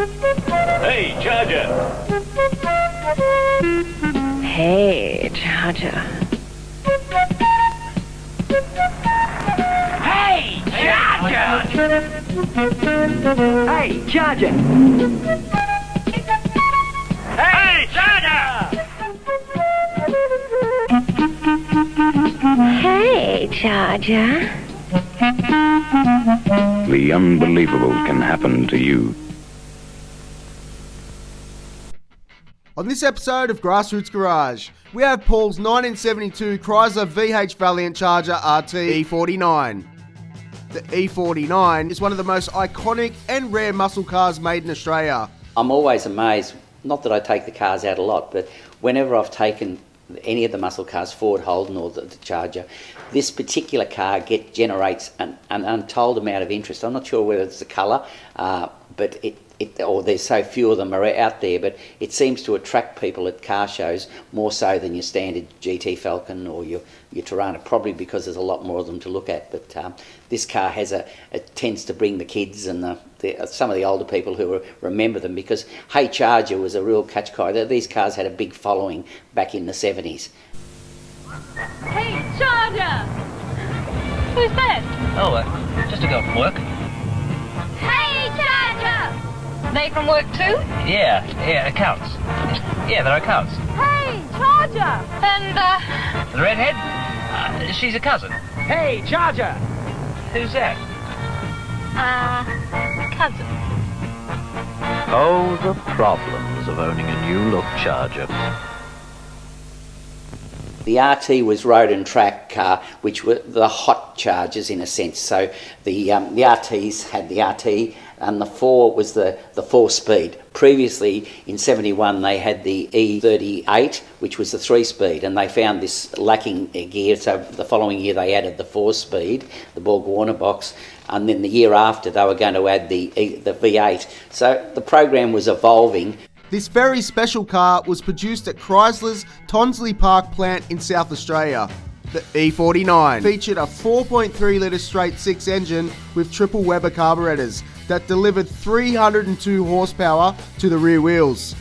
Hey, Charger! Hey, Charger. Hey, Charger! Hey, Charger! Hey, Charger! Hey, Charger. The unbelievable can happen to you. On this episode of Grassroots Garage, we have Paul's 1972 Chrysler VH Valiant Charger RT E49. The E49 is one of the most iconic and rare muscle cars made in Australia. I'm always amazed, not that I take the cars out a lot, but whenever I've taken any of the muscle cars, Ford, Holden or the Charger, this particular car generates an untold amount of interest. I'm not sure whether it's the colour, but or there's so few of them are out there, but it seems to attract people at car shows more so than your standard GT Falcon or your Tirana, probably because there's a lot more of them to look at. But this car it tends to bring the kids and some of the older people who remember them, because Hey Charger was a real catch car. These cars had a big following back in the 70s. Hey Charger! Who's that? Oh, just a girl from work. Hey Charger! They from work too? Yeah, accounts. Yeah, they're accounts. Hey Charger! And The redhead? She's a cousin. Hey, Charger! Who's that? cousin. Oh, the problems of owning a new look Charger. The RT was road and track car, which were the hot Chargers in a sense. So the RTs had the RT, and the 4 was the 4-speed. Previously, in 71, they had the E38, which was the 3-speed, and they found this lacking gear, so the following year they added the 4-speed, the Borg Warner box, and then the year after they were going to add the V8. So the program was evolving. This very special car was produced at Chrysler's Tonsley Park plant in South Australia. The E49 featured a 4.3 litre straight 6 engine with triple Weber carburettors that delivered 302 horsepower to the rear wheels.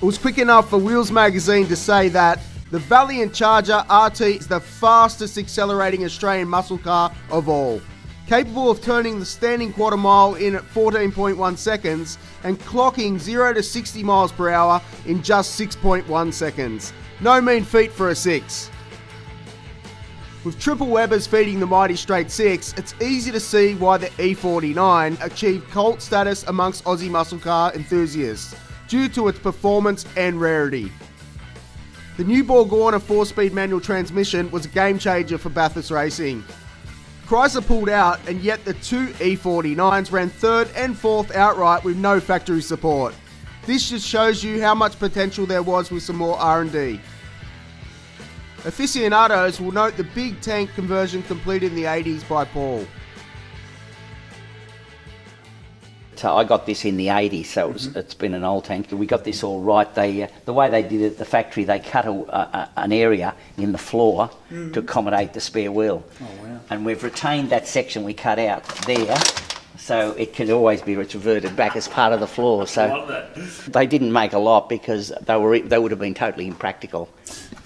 It was quick enough for Wheels magazine to say that the Valiant Charger RT is the fastest accelerating Australian muscle car of all. Capable of turning the standing quarter mile in at 14.1 seconds and clocking 0 to 60 miles per hour in just 6.1 seconds. No mean feat for a 6. With triple Webers feeding the mighty straight 6, it's easy to see why the E49 achieved cult status amongst Aussie muscle car enthusiasts due to its performance and rarity. The new Borg Warner 4-speed manual transmission was a game changer for Bathurst racing. Chrysler pulled out, and yet the two E49s ran 3rd and 4th outright with no factory support. This just shows you how much potential there was with some more R&D. Aficionados will note the big tank conversion completed in the 80s by Paul. So I got this in the 80s, so it's been an old tank. We got this all right. The way they did it at the factory, they cut an area in the floor to accommodate the spare wheel. Oh, wow. And we've retained that section we cut out there, so it can always be reverted back as part of the floor. So they didn't make a lot because they would have been totally impractical.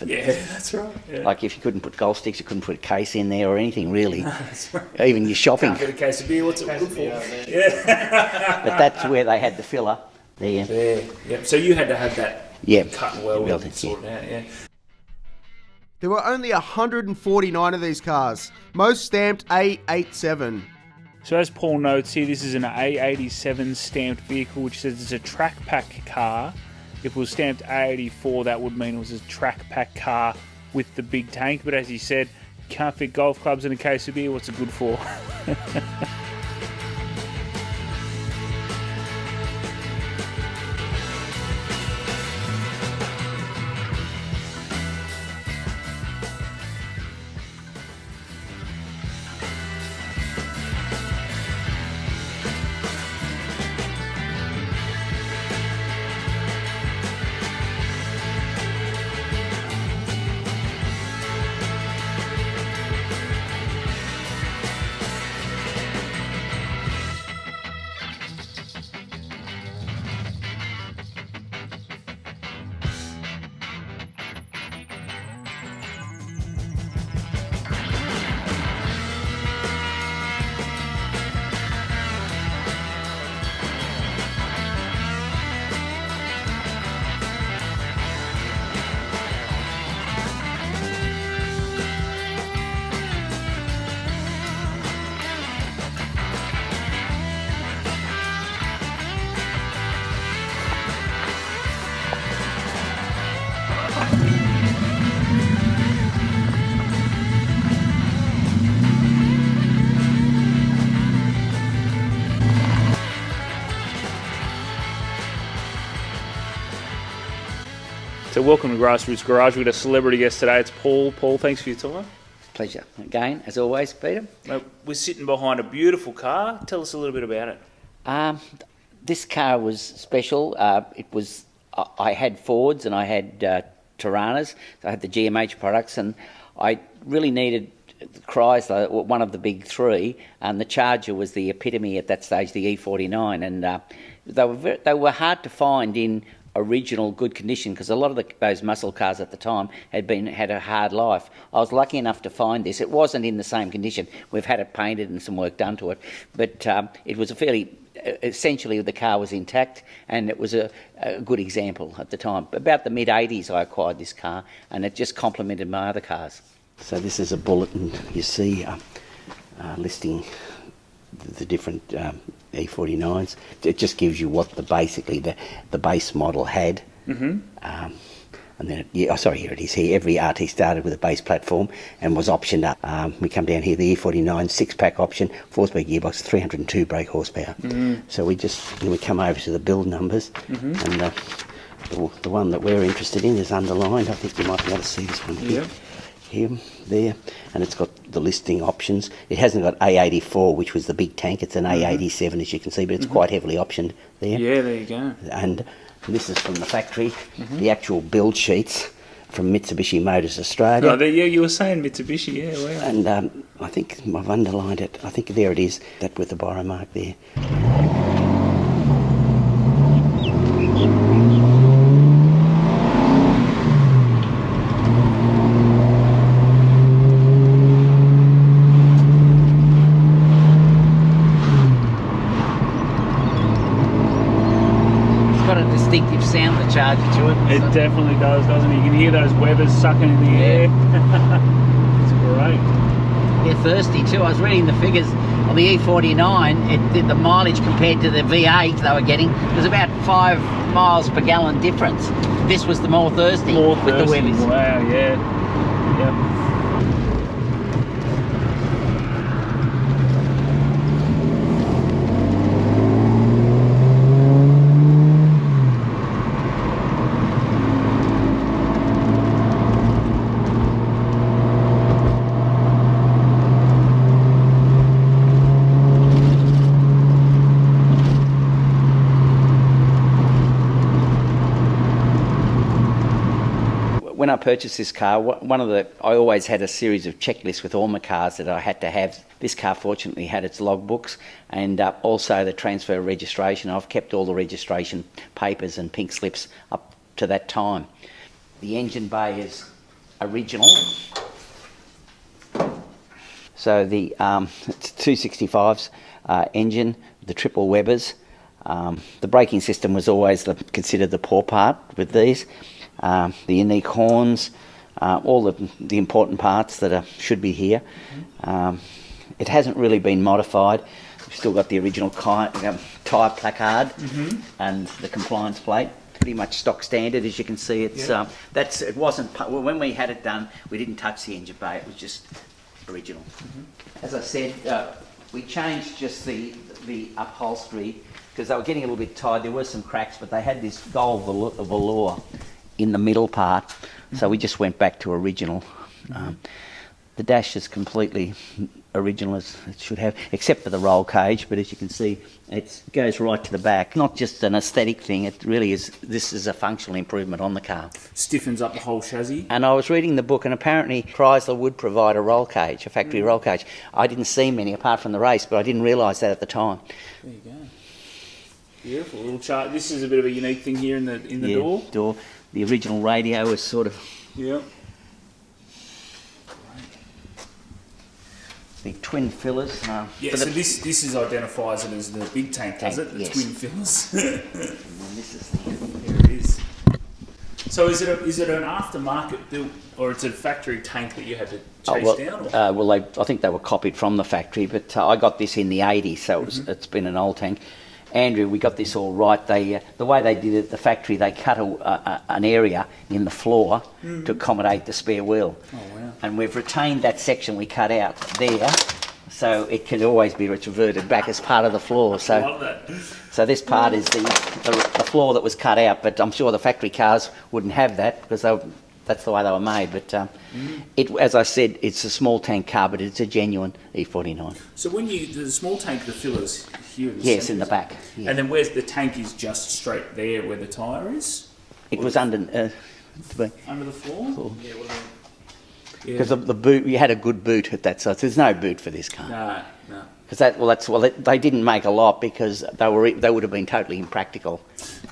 Yeah, that's right. Yeah. Like if you couldn't put golf sticks, you couldn't put a case in there or anything really. That's right. Even your shopping. Can't get a case of beer. What's it good for? Yeah. But that's where they had the filler there. There. Yep. So you had to have that cut and well and sorted out. Yeah. There were only 149 of these cars, most stamped A87. So as Paul notes here, this is an A87 stamped vehicle, which says it's a track pack car. If it was stamped A84, that would mean it was a track pack car with the big tank. But as he said, can't fit golf clubs in a case of beer. What's it good for? So welcome to Grassroots Garage. We've got a celebrity guest today. It's Paul. Paul, thanks for your time. Pleasure. Again, as always, Peter. We're sitting behind a beautiful car. Tell us a little bit about it. This car was special. I had Fords and I had Tiranas. So I had the GMH products, and I really needed Chrysler, one of the big three, and the Charger was the epitome at that stage, the E49, and they were hard to find in original good condition because a lot of those muscle cars at the time had a hard life. I was lucky enough to find this. It wasn't in the same condition. We've had it painted and some work done to it, but it was essentially the car was intact, and it was a good example at the time. About the mid-80s I acquired this car, and it just complemented my other cars. So this is a bulletin you see listing the different E49s. It just gives you what basically the base model had. Mm-hmm. And then, here it is here. Every RT started with a base platform and was optioned up. We come down here, the E49 6-pack option, 4-speed gearbox, 302 brake horsepower. Mm-hmm. So we come over to the build numbers, mm-hmm. and the one that we're interested in is underlined. I think you might be able to see this one here. Yeah. Here, there, and it's got the listing options. It hasn't got A84, which was the big tank. It's an A87, as you can see, but it's mm-hmm. quite heavily optioned there. Yeah, there you go. And this is from the factory, mm-hmm. the actual build sheets from Mitsubishi Motors Australia. Oh, yeah, you were saying Mitsubishi, yeah, wow. And I think I've underlined it. I think there it is, that with the borrow mark there. Distinctive sound, the Charger to it. It definitely does, doesn't it? You can hear those Webers sucking in the air. It's great. They're thirsty too. I was reading the figures on the E49. The mileage compared to the V8 they were getting was about 5 miles per gallon difference. This was the more thirsty with the Webers. Wow, yeah. Yep. When I purchased this car, I always had a series of checklists with all my cars that I had to have. This car fortunately had its logbooks and also the transfer registration. I've kept all the registration papers and pink slips up to that time. The engine bay is original. So it's 265's engine, the triple Webers. The braking system was always considered the poor part with these. The unique horns, all the important parts that should be here. It hasn't really been modified. We've still got the original tyre placard mm-hmm. and the compliance plate. Pretty much stock standard, as you can see. It's it wasn't when we had it done. We didn't touch the engine bay. It was just original. Mm-hmm. As I said, we changed just the upholstery because they were getting a little bit tired. There were some cracks, but they had this gold velour in the middle part, so we just went back to original. The dash is completely original as it should have, except for the roll cage, but as you can see, it goes right to the back. Not just an aesthetic thing, it really is. This is a functional improvement on the car. Stiffens up the whole chassis. And I was reading the book, and apparently Chrysler would provide a roll cage, a factory roll cage. I didn't see many apart from the race, but I didn't realise that at the time. There you go. Beautiful little chart. This is a bit of a unique thing here in the door. The original radio is sort of... Yeah. The twin fillers. So this is identifies it as the big tank, does it? The twin fillers. And then this is there it is. So is it an aftermarket built, or it's a factory tank that you had to chase down? Or? I think they were copied from the factory, but I got this in the 80s, so it's been an old tank. Andrew, we got this all right. The way they did it at the factory, they cut an area in the floor to accommodate the spare wheel. Oh, wow. And we've retained that section we cut out there, so it can always be reverted back as part of the floor. So this part is the floor that was cut out, but I'm sure the factory cars wouldn't have that because that's the way they were made. But as I said, it's a small tank car, but it's a genuine E49. So when the small tank, the filler's here in the yes, centre, in the back. Yeah. And then where's the tank is just straight there where the tyre is? It was under the floor? Cool. Because the boot, you had a good boot at that size. There's no boot for this car. No. Because they didn't make a lot because they would have been totally impractical.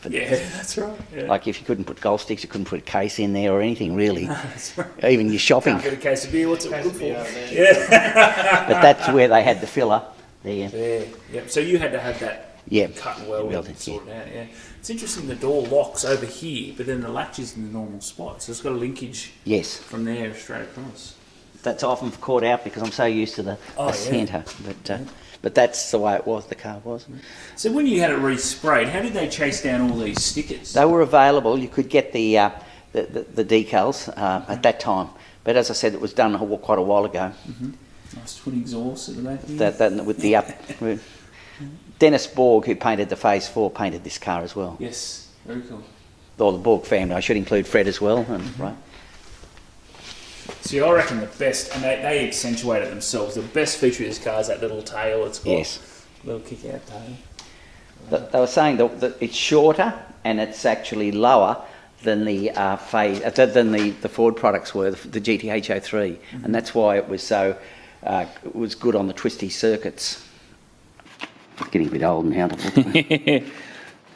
That's right. Yeah. Like if you couldn't put golf sticks, you couldn't put a case in there or anything really. That's right. Even your shopping. Can't get a case of beer. What's it good for? Yeah. But that's where they had the filler there. Yeah. So you had to have that. Yeah. Cut and welded and sorted out. Yeah. It's interesting. The door locks over here, but then the latch is in the normal spot, so it's got a linkage. Yes. From there straight across. That's often caught out because I'm so used to the centre, but that's the way it was. The car was. So when you had it resprayed, how did they chase down all these stickers? They were available. You could get the decals at that time, but as I said, it was done quite a while ago. Nice twin exhaust at the back. That with the up. Dennis Borg, who painted the Phase 4, painted this car as well. Yes, very cool. Or the Borg family. I should include Fred as well, right? See, I reckon the best, and they accentuate it themselves, the best feature of this car is that little tail. It's got a little kick-out tail. They were saying that it's shorter and it's actually lower than the the Ford products were, the GTH 03, and that's why it was so it was good on the twisty circuits. It's getting a bit old now.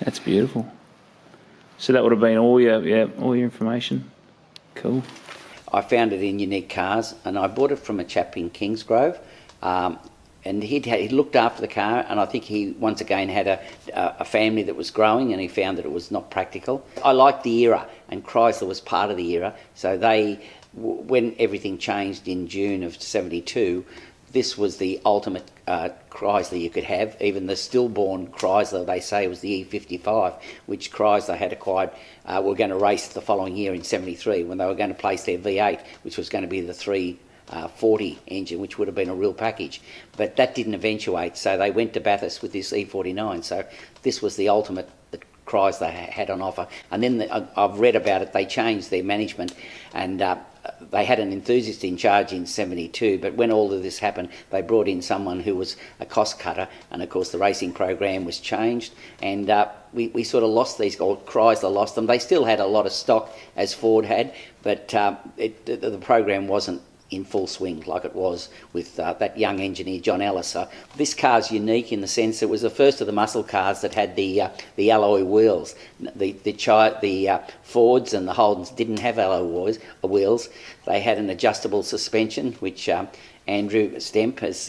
That's beautiful. So that would have been all your information. Cool. I found it in Unique Cars, and I bought it from a chap in Kingsgrove, and he looked after the car, and I think he once again had a family that was growing, and he found that it was not practical. I liked the era, and Chrysler was part of the era, so when everything changed in June of '72, this was the ultimate Chrysler you could have. Even the stillborn Chrysler, they say, was the E55, which Chrysler had acquired, were going to race the following year in '73 when they were going to place their V8, which was going to be the 340 engine, which would have been a real package. But that didn't eventuate, so they went to Bathurst with this E49. So this was the ultimate that Chrysler had on offer. And then I've read about it, they changed their management, and they had an enthusiast in charge in '72, but when all of this happened, they brought in someone who was a cost cutter, and of course the racing program was changed, and we sort of lost these, or Chrysler lost them. They still had a lot of stock as Ford had, but the program wasn't in full swing like it was with that young engineer John Ellis. This car's unique in the sense it was the first of the muscle cars that had the alloy wheels. The Fords and the Holdens didn't have alloy wheels. They had an adjustable suspension, which Andrew Stemp has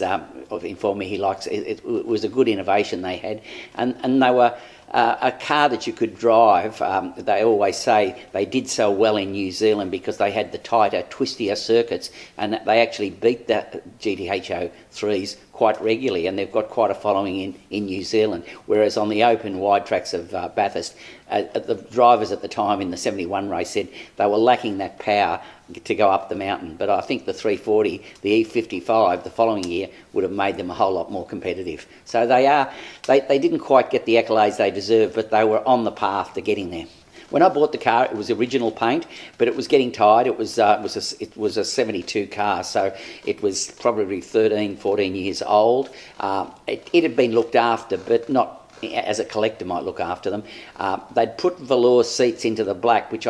informed me he likes. It was a good innovation they had, and they were a car that you could drive. They always say they did so well in New Zealand because they had the tighter, twistier circuits, and they actually beat the GTH 03s quite regularly, and they've got quite a following in New Zealand. Whereas on the open wide tracks of Bathurst, the drivers at the time in the '71 race said they were lacking that power to go up the mountain. But I think the 340, the E55, the following year would have made them a whole lot more competitive. So they didn't quite get the accolades they deserved, but they were on the path to getting there. When I bought the car, it was original paint, but it was getting tired. It was a '72 car, so it was probably 13, 14 years old. It had been looked after, but not as a collector might look after them. They'd put velour seats into the black, which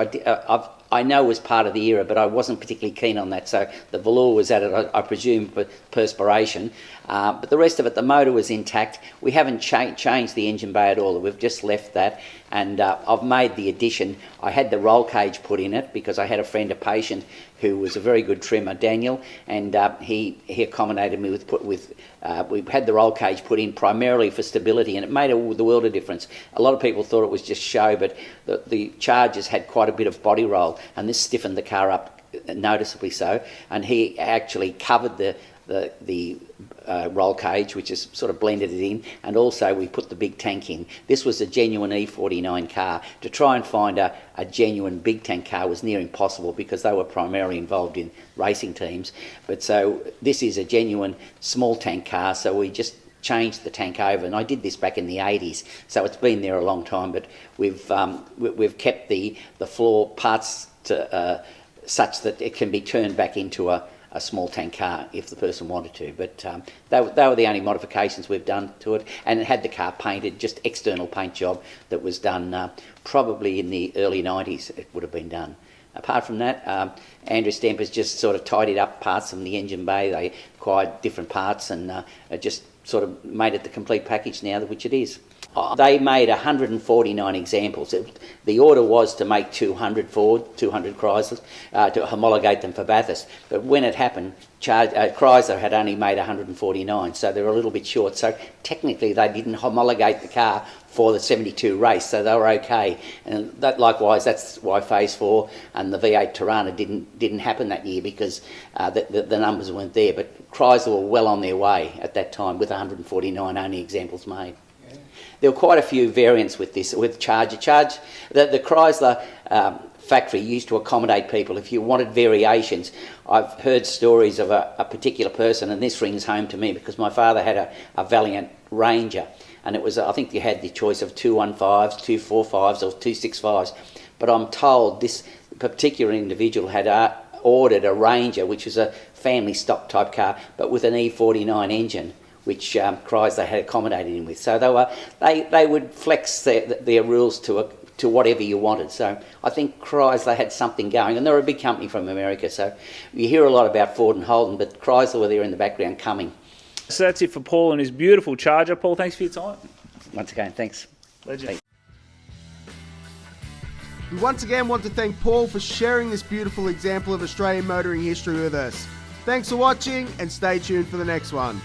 I know was part of the era, but I wasn't particularly keen on that. So the velour was added, I presume, for perspiration. But the rest of it, the motor was intact. We haven't changed the engine bay at all. We've just left that. And I've made the addition. I had the roll cage put in it because I had a friend, a patient, who was a very good trimmer, Daniel, and he accommodated me with we had the roll cage put in primarily for stability, and it made the world of difference. A lot of people thought it was just show, but the Chargers had quite a bit of body roll, and this stiffened the car up noticeably so, and he actually covered the the roll cage, which has sort of blended it in, and also we put the big tank in. This was a genuine E49 car. To try and find a genuine big tank car was near impossible because they were primarily involved in racing teams. But so this is a genuine small tank car, so we just changed the tank over, and I did this back in the 80s, so it's been there a long time, but we've kept the floor parts to, such that it can be turned back into a small tank car if the person wanted to. But they were the only modifications we've done to it, and it had the car painted, just external paint job that was done probably in the early 90s it would have been done. Apart from that, Andrew Stemper's just sort of tidied up parts from the engine bay. They acquired different parts and just sort of made it the complete package now, which it is. They made 149 examples. The order was to make 200 Ford, 200 Chryslers, to homologate them for Bathurst. But when it happened, Chrysler had only made 149, so they were a little bit short. So technically they didn't homologate the car for the 72 race, so they were okay. And that, likewise, that's why Phase 4 and the V8 Tirana didn't happen that year, because the numbers weren't there. But Chrysler were well on their way at that time with 149 only examples made. There were quite a few variants with this, with Charger. The Chrysler factory used to accommodate people. If you wanted variations, I've heard stories of a particular person, and this rings home to me because my father had a Valiant Ranger, and it was, I think you had the choice of 215s, 245s or 265s, but I'm told this particular individual had ordered a Ranger, which was a family stock type car, but with an E49 engine, which Chrysler had accommodated him with. So they would flex their rules to whatever you wanted. So I think Chrysler had something going, and they're a big company from America. So you hear a lot about Ford and Holden, but Chrysler were there in the background coming. So that's it for Paul and his beautiful Charger. Paul, thanks for your time. Once again, thanks. Legend. We once again want to thank Paul for sharing this beautiful example of Australian motoring history with us. Thanks for watching, and stay tuned for the next one.